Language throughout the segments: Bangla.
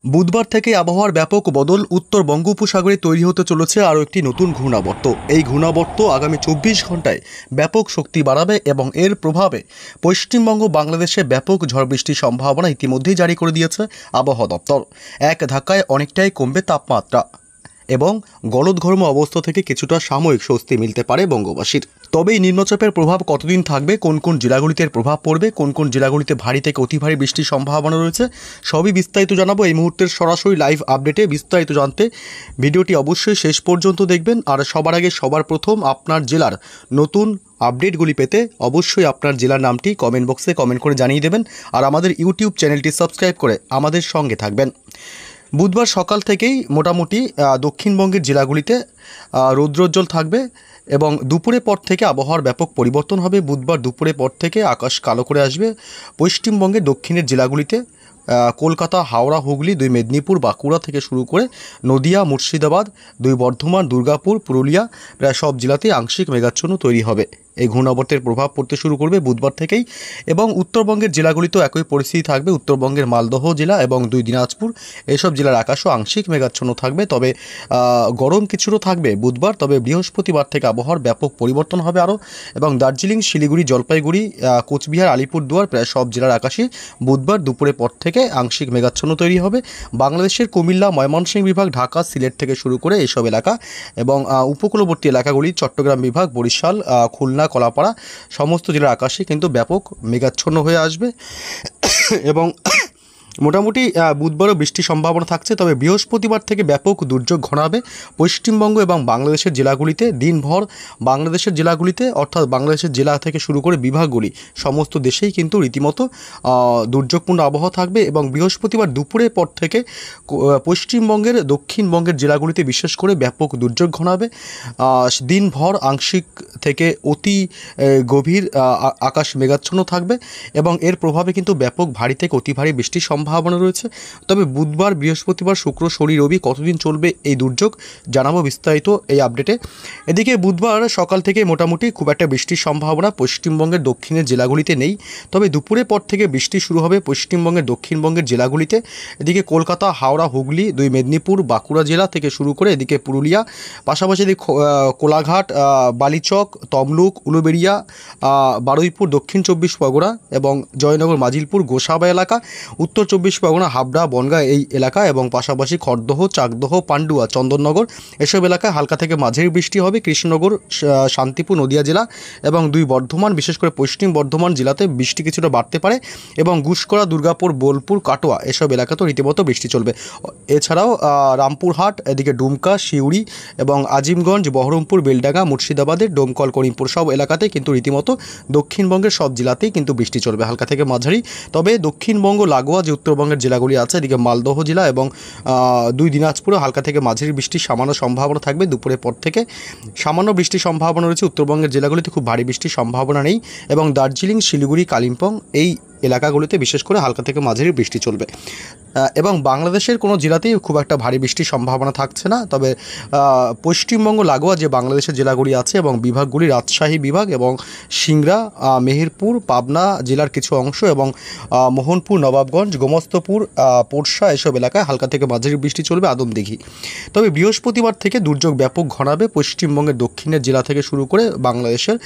বুধবার থেকে আবহাওয়ার ব্যাপক বদল। উত্তর বঙ্গোপসাগরে তৈরি হতে চলেছে আরও একটি নতুন ঘূর্ণাবর্ত। এই ঘূর্ণাবর্ত আগামী 24 ঘন্টায় ব্যাপক শক্তি বাড়াবে এবং এর প্রভাবে পশ্চিমবঙ্গ বাংলাদেশে ব্যাপক ঝড় বৃষ্টির সম্ভাবনা ইতিমধ্যেই জারি করে দিয়েছে আবহাওয়া দপ্তর। এক ধাক্কায় অনেকটাই কমবে তাপমাত্রা এবং গলদঘর্ম অবস্থা থেকে কিছুটা সাময়িক স্বস্তি মিলতে পারে বঙ্গবাসীর। তবে এই নিম্নচাপের প্রভাব কতদিন থাকবে, কোন কোন জেলাগুলিতে এর প্রভাব পড়বে, কোন কোন জেলাগুলিতে ভারী থেকে অতি ভারী বৃষ্টির সম্ভাবনা রয়েছে, সবই বিস্তারিত জানাবো এই মুহূর্তের সরাসরি লাইভ আপডেটে। বিস্তারিত জানতে ভিডিওটি অবশ্যই শেষ পর্যন্ত দেখবেন। আর সবার আগে সবার প্রথম আপনার জেলার নতুন আপডেটগুলি পেতে অবশ্যই আপনার জেলার নামটি কমেন্ট বক্সে কমেন্ট করে জানিয়ে দেবেন। আর আমাদের ইউটিউব চ্যানেলটি সাবস্ক্রাইব করে আমাদের সঙ্গে থাকবেন। বুধবার সকাল থেকেই মোটামুটি দক্ষিণবঙ্গের জেলাগুলিতে রৌদ্রোজ্জ্বল থাকবে এবং দুপুরের পর থেকে আবহাওয়ার ব্যাপক পরিবর্তন হবে। বুধবার দুপুরের পর থেকে আকাশ কালো করে আসবে পশ্চিমবঙ্গের দক্ষিণের জেলাগুলিতে। কলকাতা, হাওড়া, হুগলি, 2 মেদিনীপুর, বাঁকুড়া থেকে শুরু করে নদিয়া, মুর্শিদাবাদ, 2 বর্ধমান, দুর্গাপুর, পুরুলিয়া, প্রায় সব জেলাতেই আংশিক মেঘাচ্ছন্ন তৈরি হবে। এই ঘূর্ণাবর্তের প্রভাব পড়তে শুরু করবে বুধবার থেকেই এবং উত্তরবঙ্গের জেলাগুলিতেও একই পরিস্থিতি থাকবে। উত্তরবঙ্গের মালদহ জেলা এবং 2 দিনাজপুর এইসব জেলার আকাশও আংশিক মেঘাচ্ছন্ন থাকবে। তবে গরম কিছুটা থাকবে বুধবার। তবে বৃহস্পতিবার থেকে আবহাওয়ার ব্যাপক পরিবর্তন হবে আরও এবং দার্জিলিং, শিলিগুড়ি, জলপাইগুড়ি, কোচবিহার, আলিপুরদুয়ার প্রায় সব জেলার আকাশে বুধবার দুপুরের পর থেকে আংশিক মেঘাচ্ছন্ন তৈরি হবে। বাংলাদেশের কুমিল্লা, ময়মনসিংহ বিভাগ, ঢাকা, সিলেট থেকে শুরু করে এইসব এলাকা এবং উপকূলবর্তী এলাকাগুলি, চট্টগ্রাম বিভাগ, বরিশাল, খুলনা, কলাপাড়া সমস্ত জেলার আকাশে কিন্তু ব্যাপক মেঘাচ্ছন্ন হয়ে আসবে এবং মোটামুটি বুধবারও বৃষ্টির সম্ভাবনা থাকছে। তবে বৃহস্পতিবার থেকে ব্যাপক দুর্যোগ ঘনাবে পশ্চিমবঙ্গ এবং বাংলাদেশের জেলাগুলিতে। দিনভর বাংলাদেশের জেলাগুলিতে অর্থাৎ বাংলাদেশের জেলা থেকে শুরু করে বিভাগগুলি সমস্ত দেশেই কিন্তু রীতিমতো দুর্যোগপূর্ণ আবহাওয়া থাকবে এবং বৃহস্পতিবার দুপুরের পর থেকে পশ্চিমবঙ্গের দক্ষিণবঙ্গের জেলাগুলিতে বিশেষ করে ব্যাপক দুর্যোগ ঘনাবে। দিনভর আংশিক থেকে অতি গভীর আকাশ মেঘাচ্ছন্ন থাকবে এবং এর প্রভাবে কিন্তু ব্যাপক ভারী থেকে অতি ভারী বৃষ্টির সম্ভাবনা রয়েছে। তবে বুধবার, বৃহস্পতিবার, শুক্র, শনি, রবি কতদিন চলবে এই দুর্যোগ জানাবো বিস্তারিত এই আপডেটে। এদিকে বুধবার সকাল থেকে মোটামুটি খুব একটা বৃষ্টির সম্ভাবনা পশ্চিমবঙ্গের দক্ষিণের জেলাগুলিতে নেই। তবে দুপুরের পর থেকে বৃষ্টি শুরু হবে পশ্চিমবঙ্গের দক্ষিণবঙ্গের জেলাগুলিতে। এদিকে কলকাতা, হাওড়া, হুগলি, 2 মেদিনীপুর, বাঁকুড়া জেলা থেকে শুরু করে এদিকে পুরুলিয়া, পাশাপাশি কোলাঘাট, বালিচক, তমলুক, উলুবেড়িয়া, বারুইপুর, দক্ষিণ 24 পরগনা এবং জয়নগর, মাজিলপুর, গোসাবা এলাকা, উত্তর 24 পরগনা, হাবড়া, বনগাঁ এই এলাকা এবং পাশাপাশি খড়দহ, চাকদহ, পান্ডুয়া, চন্দননগর এসব এলাকায় হালকা থেকে মাঝারি বৃষ্টি হবে। কৃষ্ণনগর, শান্তিপুর, নদিয়া জেলা এবং 2 বর্ধমান, বিশেষ করে পশ্চিম বর্ধমান জেলাতে বৃষ্টি কিছুটা বাড়তে পারে এবং গুসকরা, দুর্গাপুর, বোলপুর, কাটোয়া এসব এলাকাতেও রীতিমতো বৃষ্টি চলবে। এছাড়াও রামপুরহাট, এদিকে ডুমকা, সিউড়ি এবং আজিমগঞ্জ, বহরমপুর, বেলডাঙ্গা, মুর্শিদাবাদের ডোমকল, করিমপুর সব এলাকাতেই কিন্তু রীতিমতো দক্ষিণবঙ্গের সব জেলাতেই কিন্তু বৃষ্টি চলবে হালকা থেকে মাঝারি। তবে দক্ষিণবঙ্গ লাগোয়া যে উত্তরবঙ্গের জেলাগুলি আছে, এদিকে মালদহ জেলা এবং 2 দিনাজপুরে হালকা থেকে মাঝারি বৃষ্টির সামান্য সম্ভাবনা থাকবে। দুপুরের পর থেকে সামান্য বৃষ্টির সম্ভাবনা রয়েছে। উত্তরবঙ্গের জেলাগুলিতে খুব ভারী বৃষ্টির সম্ভাবনা নেই এবং দার্জিলিং, শিলিগুড়ি, কালিম্পং এই এলাকাগুলিতে বিশেষ করে হালকা থেকে মাঝারি বৃষ্টি চলবে এবং বাংলাদেশের কোনো জেলাতেই খুব একটা ভারী বৃষ্টির সম্ভাবনা থাকছে না। তবে পশ্চিমবঙ্গ লাগোয়া যে বাংলাদেশের জেলাগুলি আছে এবং বিভাগগুলি, রাজশাহী বিভাগ এবং সিংড়া, মেহেরপুর, পাবনা জেলার কিছু অংশ এবং মোহনপুর, নবাবগঞ্জ, গোমস্তপুর, পোরশা এসব এলাকায় হালকা থেকে মাঝারি বৃষ্টি চলবে, আদমদিঘি। তবে বৃহস্পতিবার থেকে দুর্যোগ ব্যাপক ঘনাবে পশ্চিমবঙ্গের দক্ষিণের জেলা থেকে শুরু করে বাংলাদেশের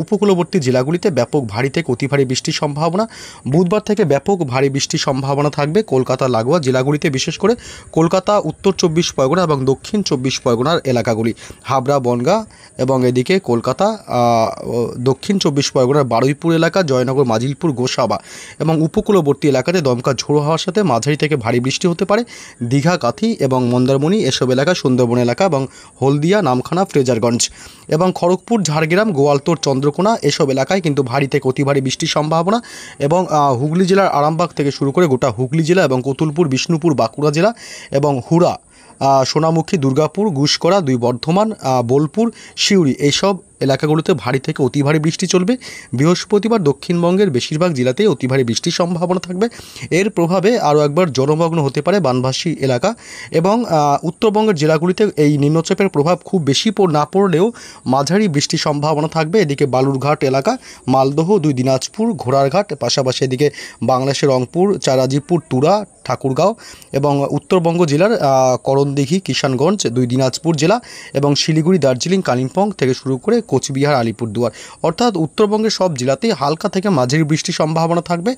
উপকূলবর্তী জেলাগুলিতে ব্যাপক ভারী থেকে অতি ভারী বৃষ্টির সম্ভাবনা। বুধবার থেকে ব্যাপক ভারী বৃষ্টির সম্ভাবনা থাকবে কলকাতা লাগোয়া জেলাগুলিতে, বিশেষ করে কলকাতা, উত্তর 24 পরগনা এবং দক্ষিণ 24 পরগনার এলাকাগুলি, হাবড়া, বনগাঁ এবং এদিকে কলকাতা, দক্ষিণ 24 পরগনার বারুইপুর এলাকা, জয়নগর, মাজিলপুর, গোসাবা এবং উপকূলবর্তী এলাকাতে দমকা ঝোড়ো হওয়ার সাথে মাঝারি থেকে ভারী বৃষ্টি হতে পারে। দীঘা, কাথি এবং মন্দারমণি এসব এলাকা, সুন্দরবন এলাকা এবং হলদিয়া, নামখানা, ফ্রেজারগঞ্জ এবং খড়গপুর, ঝাড়গ্রাম, গোয়ালতোড়, চন্দ্রকোনা এসব এলাকায় কিন্তু ভারী থেকে অতি ভারী বৃষ্টির সম্ভাবনা এবং হুগলি জেলার আরামবাগ থেকে শুরু করে গোটা হুগলি জেলা এবং কতুলপুর, বিষ্ণুপুর, বাঁকুড়া জেলা এবং হুড়া, সোনামুখী, দুর্গাপুর, গুসকরা, 2 বর্ধমান, বোলপুর, সিউড়ি এইসব এলাকাগুলোতে ভারী থেকে অতি ভারী বৃষ্টি চলবে। বৃহস্পতিবার দক্ষিণবঙ্গের বেশিরভাগ জেলাতেই অতি ভারী বৃষ্টির সম্ভাবনা থাকবে। এর প্রভাবে আরও একবার জলমগ্ন হতে পারে বানভাসী এলাকা এবং উত্তরবঙ্গের জেলাগুলিতে এই নিম্নচাপের প্রভাব খুব বেশি না পড়লেও মাঝারি বৃষ্টির সম্ভাবনা থাকবে। এদিকে বালুরঘাট এলাকা, মালদহ, 2 দিনাজপুর, ঘোড়ারঘাট, পাশাপাশি এদিকে বাংলাদেশের রংপুর, চারাজিপুর, তুরা, ঠাকুরগাঁও এবং উত্তরবঙ্গ জেলার করণদিঘি, কিষানগঞ্জ, 2 দিনাজপুর জেলা এবং শিলিগুড়ি, দার্জিলিং, কালিম্পং থেকে শুরু করে কোচবিহার, আলিপুরদুয়ার, অর্থাৎ উত্তরবঙ্গের সব জেলাতেই হালকা থেকে মাঝারি বৃষ্টির সম্ভাবনা থাকবে।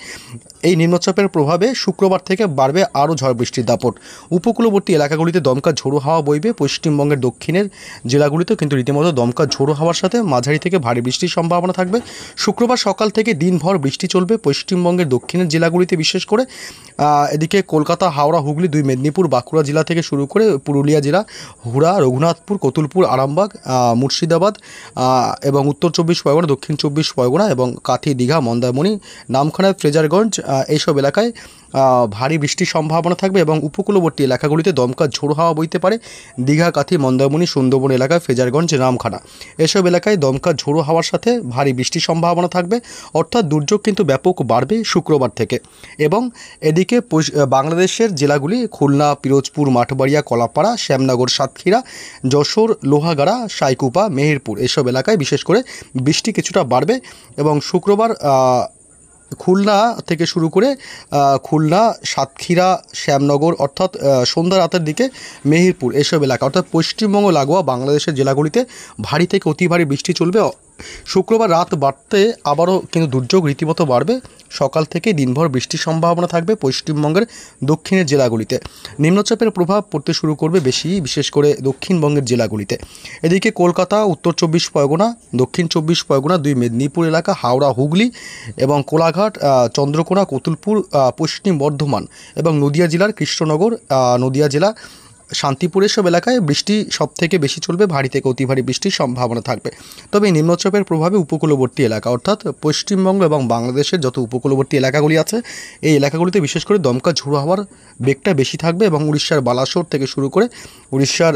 এই নিম্নচাপের প্রভাবে শুক্রবার থেকে বাড়বে আরও ঝড় বৃষ্টির দাপট। উপকূলবর্তী এলাকাগুলিতে দমকা ঝোড়ো হাওয়া বইবে। পশ্চিমবঙ্গের দক্ষিণের জেলাগুলিতেও কিন্তু রীতিমতো দমকা ঝোড়ো হাওয়ার সাথে মাঝারি থেকে ভারী বৃষ্টির সম্ভাবনা থাকবে। শুক্রবার সকাল থেকে দিনভর বৃষ্টি চলবে পশ্চিমবঙ্গের দক্ষিণের জেলাগুলিতে, বিশেষ করে এদিকে কলকাতা, হাওড়া, হুগলি, 2 মেদিনীপুর, বাঁকুড়া জেলা থেকে শুরু করে পুরুলিয়া জেলা, হুড়া, রঘুনাথপুর, কতুলপুর, আরামবাগ, মুর্শিদাবাদ এবং উত্তর 24 পরগনা, দক্ষিণ 24 পরগনা এবং কাথি, দীঘা, মন্দারমণি, নামখানা, ফ্রেজারগঞ্জ এইসব এলাকায় ভারী বৃষ্টির সম্ভাবনা থাকবে এবং উপকূলবর্তী এলাকাগুলিতে দমকা ঝোড়ো হাওয়া বইতে পারে। দীঘা, কাথি, মন্দারমণি, সুন্দরবন এলাকায়, ফ্রেজারগঞ্জ, নামখানা এসব এলাকায় দমকা ঝোড়ো হাওয়ার সাথে ভারী বৃষ্টির সম্ভাবনা থাকবে। অর্থাৎ দুর্যোগ কিন্তু ব্যাপক বাড়বে শুক্রবার থেকে। এবং এদিকে বাংলাদেশের জেলাগুলি খুলনা, পিরোজপুর, মাঠবাড়িয়া, কলাপাড়া, শ্যামনগর, সাতক্ষীরা, যশোর, লোহাগাড়া, সাইকুপা, মেহেরপুর এসব এলাকায় বিশেষ করে বৃষ্টি কিছুটা বাড়বে এবং শুক্রবার খুলনা থেকে শুরু করে খুলনা, সাতক্ষীরা, শ্যামনগর অর্থাৎ সন্ধ্যা রাতের দিকে মেহেরপুর এসব এলাকা অর্থাৎ পশ্চিমবঙ্গ লাগোয়া বাংলাদেশের জেলাগুলিতে ভারী থেকে অতি ভারী বৃষ্টি চলবে। শুক্রবার রাত বাড়তে আবারও কিন্তু দুর্যোগ রীতিমতো বাড়বে। সকাল থেকে দিনভর বৃষ্টির সম্ভাবনা থাকবে পশ্চিমবঙ্গের দক্ষিণের জেলাগুলিতে। নিম্নচাপের প্রভাব পড়তে শুরু করবে বেশি, বিশেষ করে দক্ষিণবঙ্গের জেলাগুলিতে। এদিকে কলকাতা, উত্তর 24 পরগনা, দক্ষিণ 24 পরগনা, 2 মেদিনীপুর এলাকা, হাওড়া, হুগলি এবং কোলাঘাট, চন্দ্রকোনা, কতুলপুর, পশ্চিম বর্ধমান এবং নদিয়া জেলার কৃষ্ণনগর, নদিয়া জেলা, শান্তিপুর এসব এলাকায় বৃষ্টি সবথেকে বেশি চলবে। ভারী থেকে অতি ভারী বৃষ্টির সম্ভাবনা থাকবে। তবে এই নিম্নচাপের প্রভাবে উপকূলবর্তী এলাকা অর্থাৎ পশ্চিমবঙ্গ এবং বাংলাদেশের যত উপকূলবর্তী এলাকাগুলি আছে এই এলাকাগুলিতে বিশেষ করে দমকা ঝোড়ো হওয়ার বেগটা বেশি থাকবে এবং উড়িষ্যার বালাসোর থেকে শুরু করে উড়িষ্যার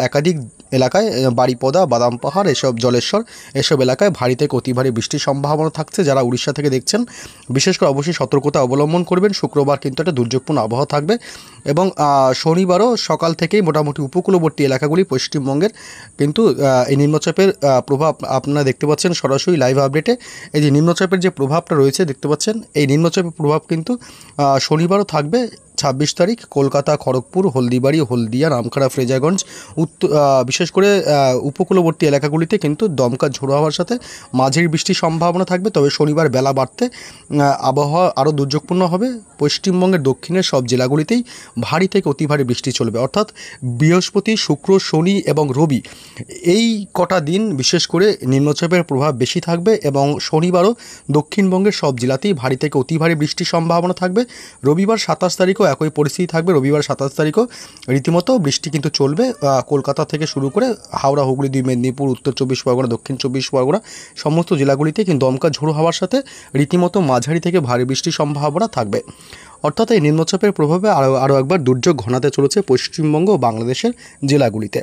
একাধিক এলাকায় বারিপদা, বাদাম পাহাড় এসব, জলেশ্বর এসব এলাকায় ভারী থেকে অতি ভারী বৃষ্টির সম্ভাবনা থাকছে। যারা উড়িষ্যা থেকে দেখছেন বিশেষ করে অবশ্যই সতর্কতা অবলম্বন করবেন। শুক্রবার কিন্তু একটা দুর্যোগপূর্ণ আবহাওয়া থাকবে এবং শনিবারও সকাল থেকেই মোটামুটি উপকূলবর্তী এলাকাগুলি পশ্চিমবঙ্গের কিন্তু এই নিম্নচাপের প্রভাব আপনারা দেখতে পাচ্ছেন সরাসরি লাইভ আপডেটে। এই যে নিম্নচাপের যে প্রভাবটা রয়েছে দেখতে পাচ্ছেন, এই নিম্নচাপের প্রভাব কিন্তু শনিবারও থাকবে। 26 তারিখ কলকাতা, খড়গপুর, হলদিবাড়ি, হলদিয়া, নামখানা, ফ্রেজারগঞ্জ বিশেষ করে উপকূলবর্তী এলাকাগুলিতে কিন্তু দমকা ঝোড়ো হওয়ার সাথে মাঝারি বৃষ্টির সম্ভাবনা থাকবে। তবে শনিবার বেলা বাড়তে আবহাওয়া আরও দুর্যোগপূর্ণ হবে। পশ্চিমবঙ্গের দক্ষিণের সব জেলাগুলিতেই ভারী থেকে অতি ভারী বৃষ্টি চলবে। অর্থাৎ বৃহস্পতি, শুক্র, শনি এবং রবি এই কটা দিন বিশেষ করে নিম্নচাপের প্রভাব বেশি থাকবে এবং শনিবারও দক্ষিণবঙ্গের সব জেলাতেই ভারী থেকে অতি ভারী বৃষ্টির সম্ভাবনা থাকবে। রবিবার 27 তারিখও একই পরিস্থিতি থাকবে। রবিবার 27 তারিখও রীতিমতো বৃষ্টি কিন্তু চলবে। কলকাতা থেকে শুরু করে হাওড়া, হুগলি, 2 মেদিনীপুর, উত্তর 24 পরগনা, দক্ষিণ 24 পরগনা সমস্ত জেলাগুলিতে কিন্তু দমকা ঝোড়ো হওয়ার সাথে রীতিমতো মাঝারি থেকে ভারী বৃষ্টির সম্ভাবনা থাকবে। অর্থাৎ এই নিম্নচাপের প্রভাবে আরও একবার দুর্যোগ ঘনাতে চলেছে পশ্চিমবঙ্গ ও বাংলাদেশের জেলাগুলিতে।